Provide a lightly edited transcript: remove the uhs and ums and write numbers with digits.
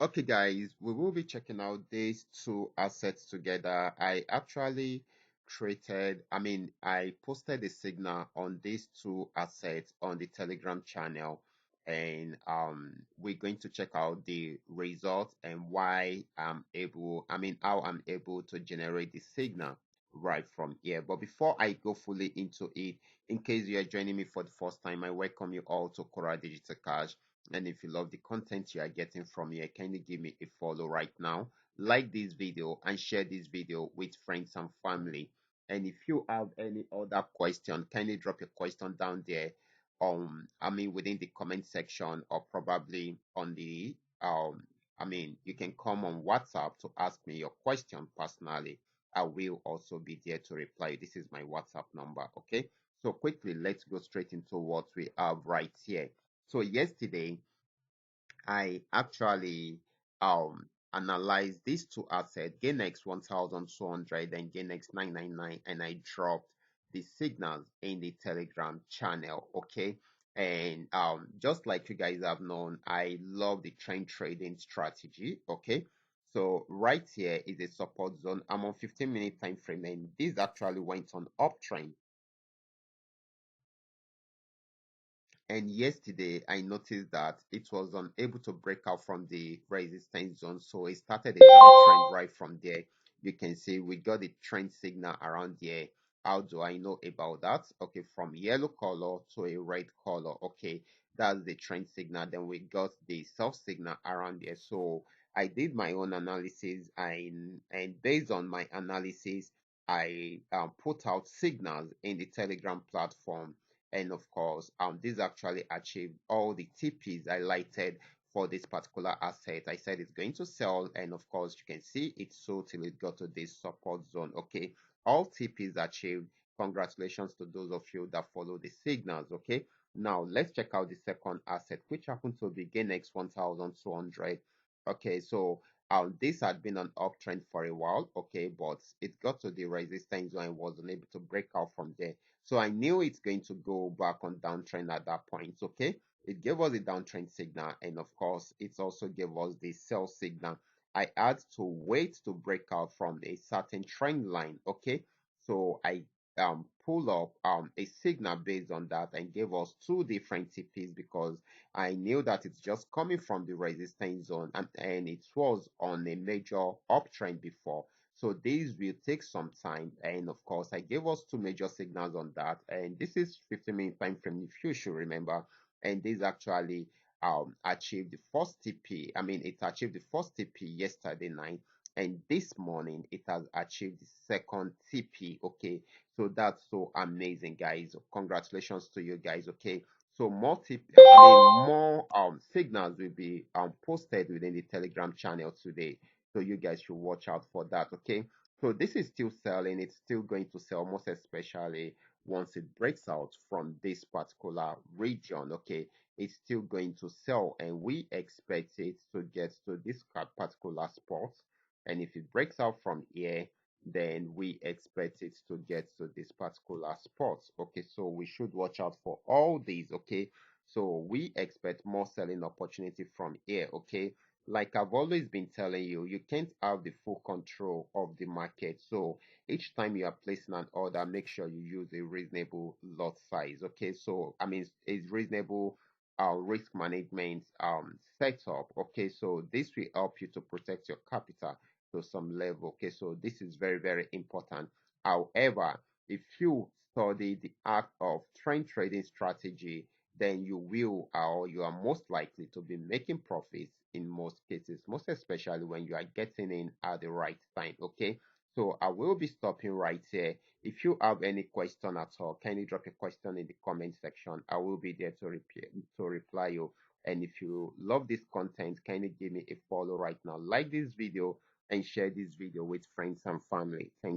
Okay, guys, we will be checking out these two assets together. I posted a signal on these two assets on the Telegram channel, and we're going to check out the results and how I'm able to generate the signal right from here. But before I go fully into it, in case you are joining me for the first time, I welcome you all to Qora Digital Cash. And if you love the content you are getting from here, kindly give me a follow right now. Like this video and share this video with friends and family. And if you have any other question, kindly drop your question down there. Within the comment section or probably on the you can come on WhatsApp to ask me your question personally. I will also be there to reply. This is my WhatsApp number. Okay. So quickly, let's go straight into what we have right here. So yesterday, I actually analyzed these two assets, GainX 1200 and GainX 999, and I dropped the signals in the Telegram channel. Okay. And just like you guys have known, I love the trend trading strategy. Okay. So right here is a support zone. I'm on 15-minute time frame, and this actually went on uptrend. And yesterday, I noticed that it was unable to break out from the resistance zone. So it started a downtrend right from there. You can see we got the trend signal around here. How do I know about that? Okay, from yellow color to a red color. Okay, that's the trend signal. Then we got the self signal around there. So I did my own analysis, and based on my analysis, I put out signals in the Telegram platform, and of course this actually achieved all the TPs I lighted for this particular asset. I said it's going to sell, and of course you can see it sold till it got to this support zone. Okay, all TPs achieved. Congratulations to those of you that follow the signals. Okay, now let's check out the second asset, which happened to be GainX 1200. Okay, so this had been an uptrend for a while. Okay, but it got to the resistance zone and was unable to break out from there. So I knew it's going to go back on downtrend at that point. Okay, it gave us a downtrend signal, and of course, it also gave us the sell signal. I had to wait to break out from a certain trend line. Okay, so I pull up a signal based on that and gave us two different TPs because I knew that it's just coming from the resistance zone, and it was on a major uptrend before. So these will take some time, and of course, I gave us two major signals on that, and this is 15-minute time frame if you should remember, and this actually achieved the first TP. It achieved the first TP yesterday night, and this morning it has achieved the second TP. Okay, so that's so amazing, guys. Congratulations to you guys. Okay, so more signals will be posted within the Telegram channel today. So you guys should watch out for that. Okay. So this is still selling. It's still going to sell, most especially once it breaks out from this particular region. Okay. It's still going to sell, and we expect it to get to this particular spot. And if it breaks out from here, then we expect it to get to this particular spot. Okay, so we should watch out for all these. Okay, so we expect more selling opportunity from here. Okay, like I've always been telling you, you can't have the full control of the market. So each time you are placing an order, make sure you use a reasonable lot size. Okay, so a reasonable risk management setup. Okay, so this will help you to protect your capital to some level. Okay, so this is very, very important. However, if you study the art of trend trading strategy, then you are most likely to be making profits in most cases, most especially when you are getting in at the right time. Okay, so I will be stopping right here. If you have any question at all, kindly drop a question in the comment section. I will be there to reply you. And if you love this content, kindly give me a follow right now, like this video, and share this video with friends and family. Thank